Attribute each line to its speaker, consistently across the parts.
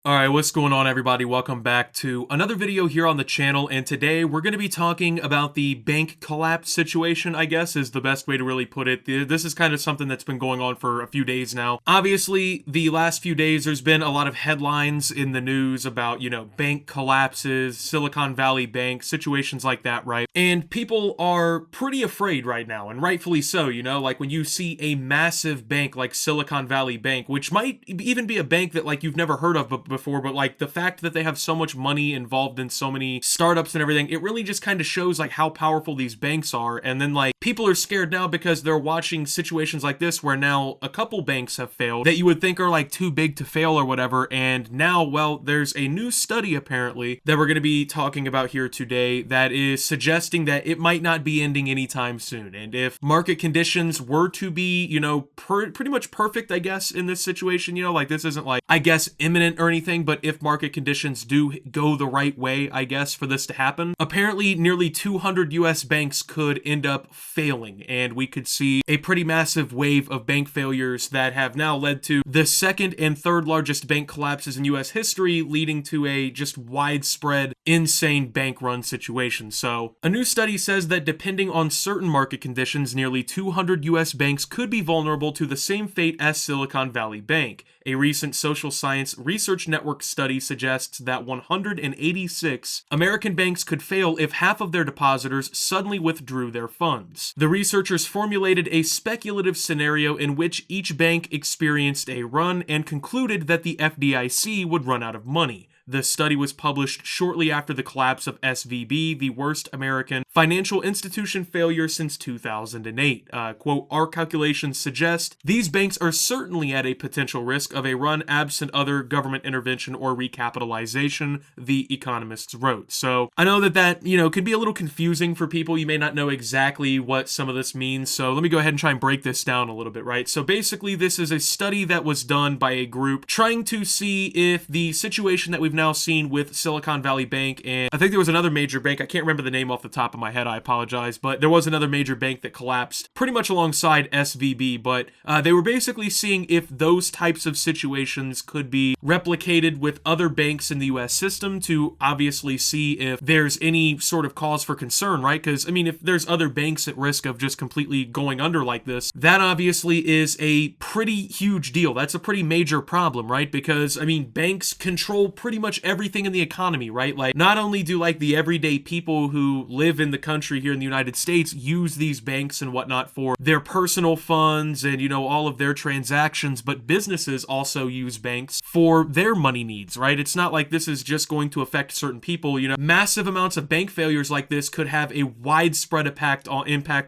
Speaker 1: Alright, what's going on everybody? Welcome back to another video here on the channel, and today we're going to be talking about the bank collapse situation, I guess is the best way to really put it. This is kind of something that's been going on for a few days now. Obviously, the last few days there's been a lot of headlines in the news about, bank collapses, Silicon Valley Bank, situations like that, right? And people are pretty afraid right now, and rightfully so, like when you see a massive bank like Silicon Valley Bank, which might even be a bank that like you've never heard of before, but like the fact that they have so much money involved in so many startups and everything, it really just kind of shows like how powerful these banks are. And then like people are scared now because they're watching situations like this where now a couple banks have failed that you would think are like too big to fail or whatever. And now, well, there's a new study apparently that we're going to be talking about here today that is suggesting that it might not be ending anytime soon. And if market conditions were to be, pretty much perfect, I guess, in this situation, like this isn't like, I guess, imminent or anything, but if market conditions do go the right way, I guess, for this to happen, apparently nearly 200 US banks could end up failing, and we could see a pretty massive wave of bank failures that have now led to the second and third largest bank collapses in US history, leading to a just widespread, insane bank run situation. So, a new study says that depending on certain market conditions, nearly 200 US banks could be vulnerable to the same fate as Silicon Valley Bank. A recent social science research network study suggests that 186 American banks could fail if half of their depositors suddenly withdrew their funds. The researchers formulated a speculative scenario in which each bank experienced a run and concluded that the FDIC would run out of money. The study was published shortly after the collapse of SVB, the worst American financial institution failure since 2008. Quote, our calculations suggest these banks are certainly at a potential risk of a run absent other government intervention or recapitalization, the economists wrote. So I know that, could be a little confusing for people. You may not know exactly what some of this means. So let me go ahead and try and break this down a little bit, right? So basically, this is a study that was done by a group trying to see if the situation that we've now seen with Silicon Valley Bank, and I think there was another major bank, I can't remember the name off the top of my head, I apologize, but there was another major bank that collapsed pretty much alongside SVB, but they were basically seeing if those types of situations could be replicated with other banks in the US system to obviously see if there's any sort of cause for concern, right? Because, I mean, if there's other banks at risk of just completely going under like this, that obviously is a pretty huge deal. That's a pretty major problem, right? Because, I mean, banks control pretty much everything in the economy, right? Like, not only do like the everyday people who live in the country here in the United States use these banks and whatnot for their personal funds and, all of their transactions, but businesses also use banks for their money needs, right? It's not like this is just going to affect certain people, massive amounts of bank failures like this could have a widespread impact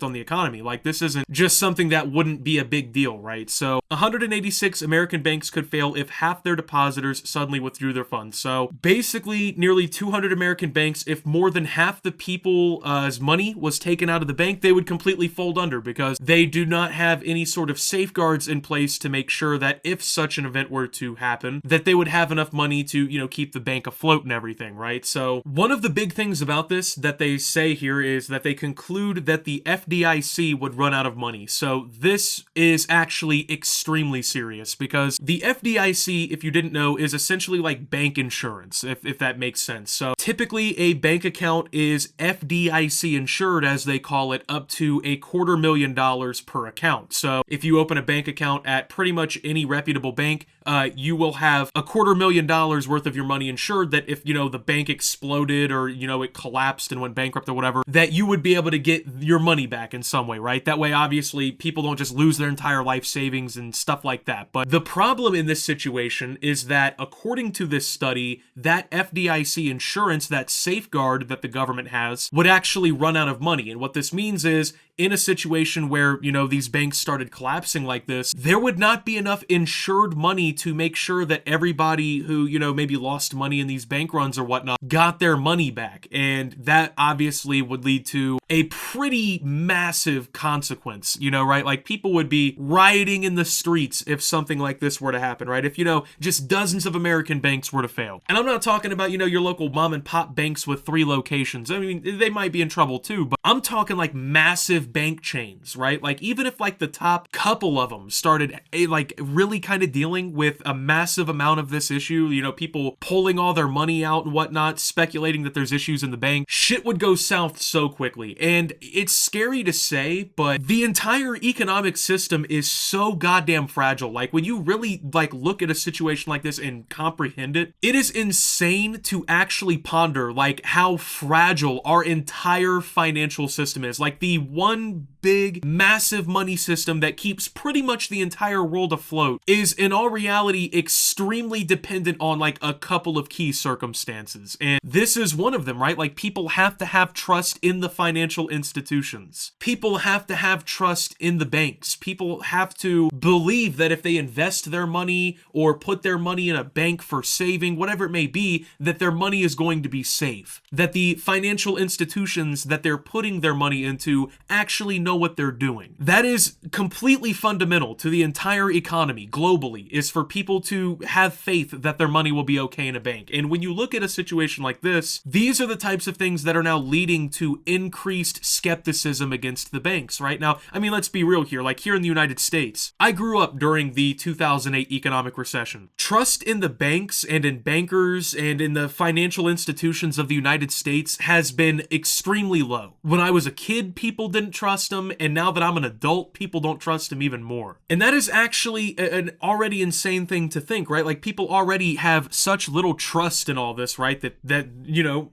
Speaker 1: on the economy. Like, this isn't just something that wouldn't be a big deal, right? So 186 American banks could fail if half their depositors suddenly withdrew their funds. So basically, nearly 200 American banks, if more than half the people's money was taken out of the bank, they would completely fold under because they do not have any sort of safeguards in place to make sure that if such an event were to happen, that they would have enough money to, keep the bank afloat and everything, right? So one of the big things about this that they say here is that they conclude that the FDIC would run out of money. So this is actually extremely serious because the FDIC, if you didn't know, is essentially like bank insurance, if that makes sense. So typically a bank account is FDIC insured, as they call it, up to $250,000 per account. So if you open a bank account at pretty much any reputable bank, you will have $250,000 worth of your money insured that if, the bank exploded or, it collapsed and went bankrupt or whatever, that you would be able to get your money back in some way, right? That way, obviously, people don't just lose their entire life savings and stuff like that. But the problem in this situation is that, according to this study, that FDIC insurance, that safeguard that the government has, would actually run out of money. And what this means is, in a situation where, these banks started collapsing like this, there would not be enough insured money to make sure that everybody who, maybe lost money in these bank runs or whatnot got their money back. And that obviously would lead to a pretty massive consequence, right? Like, people would be rioting in the streets if something like this were to happen, right? If, just dozens of American banks were to fail. scenario. And I'm not talking about, your local mom and pop banks with 3 locations. I mean, they might be in trouble too, but I'm talking like massive bank chains, right? Like even if like the top couple of them started like really kind of dealing with a massive amount of this issue, people pulling all their money out and whatnot, speculating that there's issues in the bank, shit would go south so quickly. And it's scary to say, but the entire economic system is so goddamn fragile. Like when you really like look at a situation like this and comprehend it, it is insane to actually ponder like how fragile our entire financial system is. Like the one big massive money system that keeps pretty much the entire world afloat is in all reality extremely dependent on like a couple of key circumstances, and this is one of them, right? Like people have to have trust in the financial institutions, people have to have trust in the banks, people have to believe that if they invest their money or put their money in a bank for saving, whatever it may be, that their money is going to be safe, that the financial institutions that they're putting their money into actually know what they're doing. That is completely fundamental to the entire economy globally, is for people to have faith that their money will be okay in a bank. And when you look at a situation like this, these are the types of things that are now leading to increased skepticism against the banks, right? Now, I mean, let's be real here. Like here in the United States, I grew up during the 2008 economic recession. Trust in the banks and in bankers and in the financial institutions of the United States has been extremely low. When I was a kid, people didn't trust them, and now that I'm an adult, people don't trust them even more. And that is actually an already insane thing to think, right? Like people already have such little trust in all this, right? That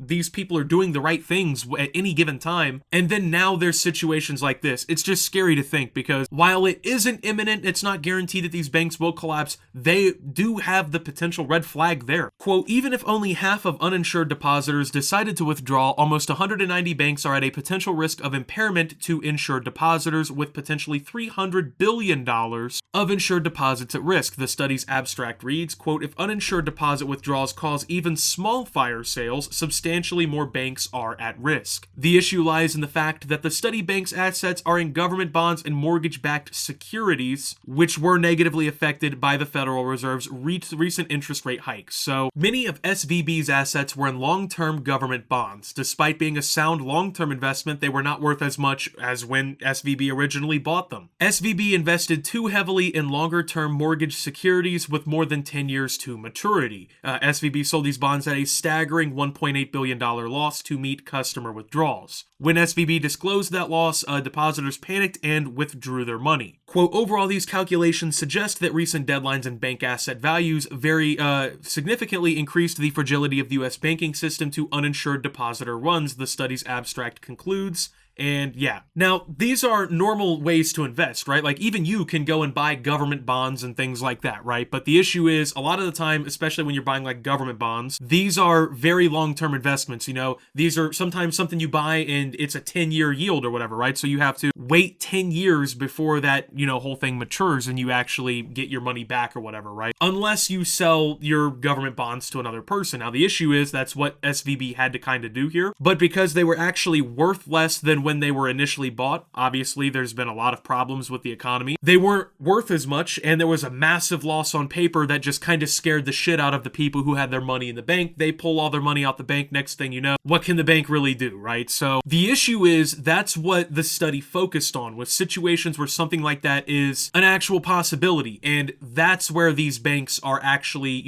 Speaker 1: these people are doing the right things at any given time, and then now there's situations like this. It's just scary to think, because while it isn't imminent, it's not guaranteed that these banks will collapse, they do have the potential red flag there. Quote, even if only half of uninsured depositors decided to withdraw, almost 190 banks are at a potential risk of impairment to insured depositors, with potentially $300 billion of insured deposits at risk. The study's abstract reads, quote, if uninsured deposit withdrawals cause even small fire sales, substantially more banks are at risk. The issue lies in the fact that the study bank's assets are in government bonds and mortgage-backed securities, which were negatively affected by the Federal Reserve's recent interest rate hikes. So many of SVB's assets were in long-term government bonds. Despite being a sound long-term investment, they were not worth as much as when SVB originally bought them. SVB invested too heavily in longer-term mortgage securities with more than 10 years to maturity. SVB sold these bonds at a staggering $1.8 billion loss to meet customer withdrawals. When SVB disclosed that loss, depositors panicked and withdrew their money. Quote, overall, these calculations suggest that recent deadlines in bank asset values very significantly increased the fragility of the U.S. banking system to uninsured depositor runs, the study's abstract concludes. And yeah, now these are normal ways to invest, right? Like even you can go and buy government bonds and things like that, right? But the issue is a lot of the time, especially when you're buying like government bonds, these are very long-term investments. These are sometimes something you buy and it's a 10-year yield or whatever, right? So you have to wait 10 years before that, whole thing matures and you actually get your money back or whatever, right? Unless you sell your government bonds to another person. Now the issue is that's what SVB had to kind of do here, but because they were actually worth less than when they were initially bought, obviously there's been a lot of problems with the economy. They weren't worth as much, and there was a massive loss on paper that just kind of scared the shit out of the people who had their money in the bank. They pull all their money out the bank. Next thing you know, what can the bank really do, right? So the issue is that's what the study focused on, with situations where something like that is an actual possibility, and that's where these banks are actually,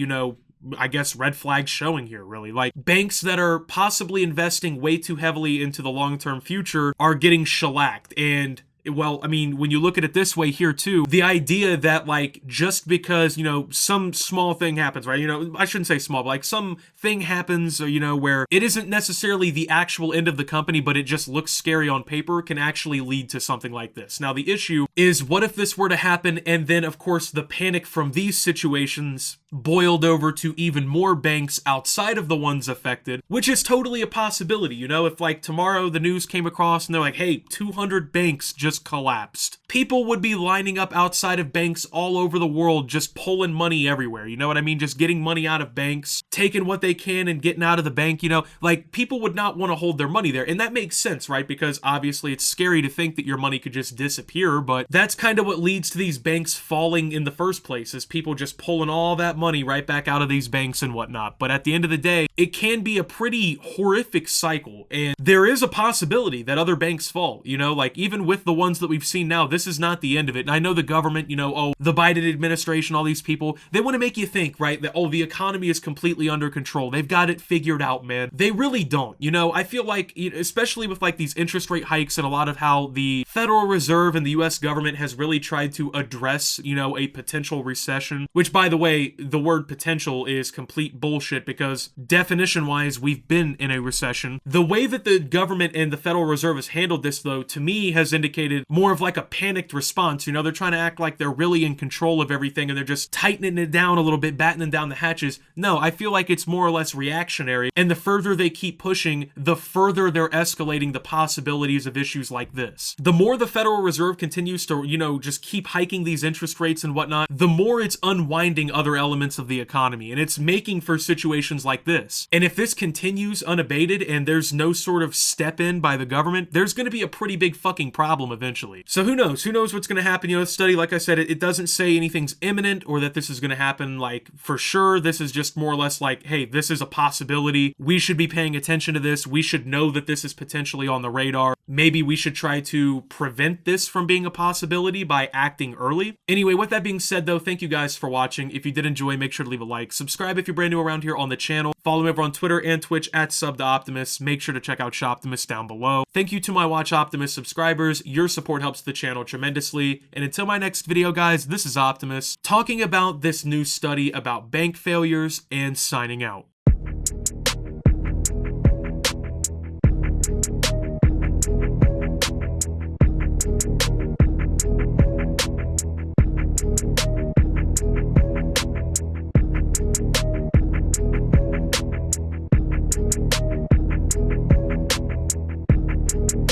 Speaker 1: I guess red flags showing here, really. Like banks that are possibly investing way too heavily into the long-term future are getting shellacked. And well, I mean, when you look at it this way here too, the idea that like just because, some small thing happens, right? I shouldn't say small, but like some thing happens, where it isn't necessarily the actual end of the company, but it just looks scary on paper, can actually lead to something like this. Now, the issue is, what if this were to happen and then, of course, the panic from these situations boiled over to even more banks outside of the ones affected, which is totally a possibility. If like tomorrow the news came across and they're like, hey, 200 banks just collapsed. People would be lining up outside of banks all over the world, just pulling money everywhere. You know what I mean? Just getting money out of banks, taking what they can and getting out of the bank. Like people would not want to hold their money there. And that makes sense, right? Because obviously it's scary to think that your money could just disappear, but that's kind of what leads to these banks falling in the first place, is people just pulling all that money right back out of these banks and whatnot. But at the end of the day, it can be a pretty horrific cycle, and there is a possibility that other banks fall, you know, like even with the ones that we've seen now, this is not the end of it. And I know the government, you know, oh, the Biden administration, all these people, they want to make you think, right, that, oh, the economy is completely under control. They've got it figured out, man. They really don't. You know, I feel like, especially with like these interest rate hikes and a lot of how the Federal Reserve and the US government has really tried to address, you know, a potential recession, which, by the way, the word potential is complete bullshit because definition wise, we've been in a recession. The way that the government and the Federal Reserve has handled this, though, to me has indicated more of like a panicked response. You know, they're trying to act like they're really in control of everything and they're just tightening it down a little bit, battening down the hatches. No, I feel like it's more or less reactionary. And the further they keep pushing, the further they're escalating the possibilities of issues like this. The more the Federal Reserve continues to, you know, just keep hiking these interest rates and whatnot, the more it's unwinding other elements of the economy. And it's making for situations like this. And if this continues unabated and there's no sort of step in by the government, there's going to be a pretty big fucking problem eventually. So who knows? Who knows what's going to happen? You know, the study, like I said, it doesn't say anything's imminent or that this is going to happen like for sure. This is just more or less like, hey, this is a possibility. We should be paying attention to this. We should know that this is potentially on the radar. Maybe we should try to prevent this from being a possibility by acting early. Anyway, with that being said though, thank you guys for watching. If you did enjoy, make sure to leave a like. Subscribe if you're brand new around here on the channel. Follow me over on Twitter and Twitch at @SubToOptimus. Make sure to check out Shoptimus down below. Thank you to my Watch Optimus subscribers. Your support helps the channel tremendously. And until my next video, guys, this is Optimus talking about this new study about bank failures and signing out.